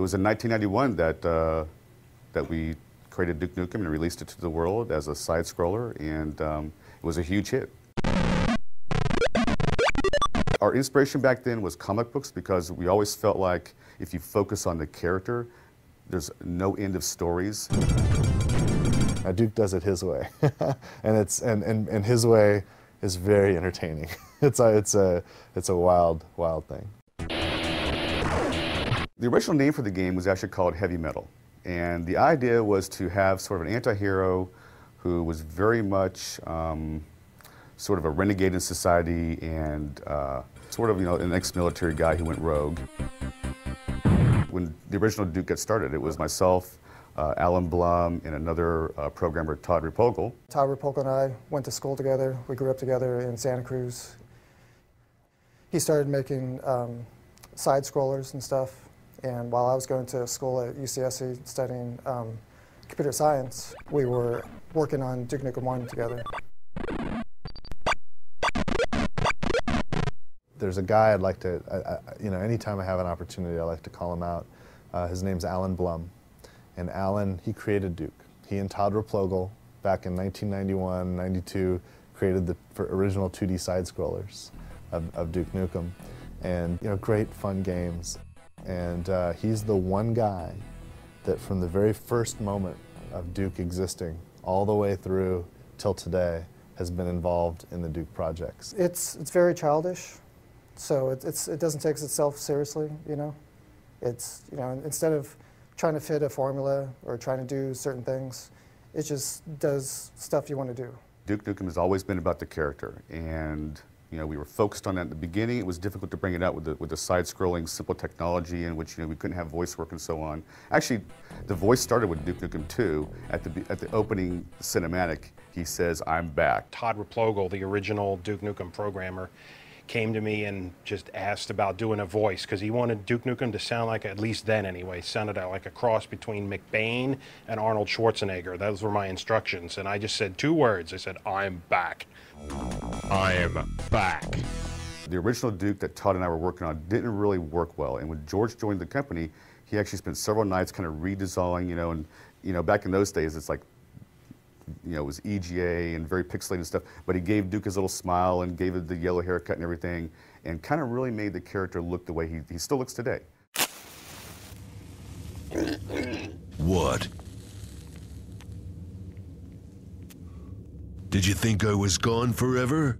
It was in 1991 that we created Duke Nukem and released it to the world as a side-scroller, and it was a huge hit. Our inspiration back then was comic books because we always felt like if you focus on the character, there's no end of stories. Duke does it his way, and his way is very entertaining. It's a wild thing. The original name for the game was actually called Heavy Metal, and the idea was to have sort of an anti-hero who was very much sort of a renegade in society and sort of, an ex-military guy who went rogue. When the original Duke got started, it was myself, Alan Blum, and another programmer, Todd Repogel. Todd Repogel and I went to school together. We grew up together in Santa Cruz. He started making side-scrollers and stuff, and while I was going to school at UCSC studying computer science, we were working on Duke Nukem 1 together. There's a guy I'd like to, anytime I have an opportunity, I like to call him out. His name's Alan Blum. And Alan, he created Duke. He and Todd Repogel, back in 1991, 92, created the original 2D side-scrollers of Duke Nukem. And, great fun games. And he's the one guy that from the very first moment of Duke existing, all the way through till today, has been involved in the Duke projects. It's very childish. So it doesn't take itself seriously, It's, instead of trying to fit a formula or trying to do certain things, it just does stuff you want to do. Duke Nukem has always been about the character, and we were focused on that at the beginning. It was difficult to bring it out with the side-scrolling, simple technology in which we couldn't have voice work and so on. Actually, the voice started with Duke Nukem 2. At the opening cinematic, he says, "I'm back." Todd Repogel, the original Duke Nukem programmer, came to me and just asked about doing a voice because he wanted Duke Nukem to sound like, at least then anyway, sounded like a cross between McBain and Arnold Schwarzenegger. Those were my instructions, and I just said 2 words. I said, "I'm back." I am back. The original Duke that Todd and I were working on didn't really work well, and when George joined the company, he actually spent several nights kind of redesigning, and back in those days, it's like, it was EGA and very pixelated and stuff, but he gave Duke his little smile and gave it the yellow haircut and everything, and kind of really made the character look the way he still looks today. What? Did you think I was gone forever?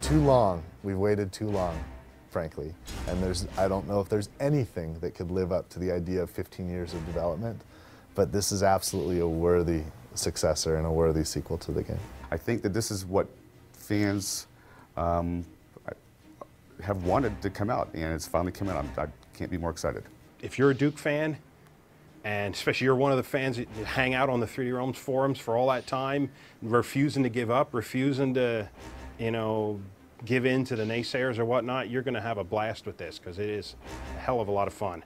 Too long. We've waited too long, frankly. And I don't know if there's anything that could live up to the idea of 15 years of development, but this is absolutely a worthy successor and a worthy sequel to the game. I think that this is what fans have wanted to come out, and it's finally come out. I can't be more excited. If you're a Duke fan, and especially you're one of the fans that hang out on the 3D Realms forums for all that time, refusing to give up, refusing to, give in to the naysayers or whatnot, you're going to have a blast with this because it is a hell of a lot of fun.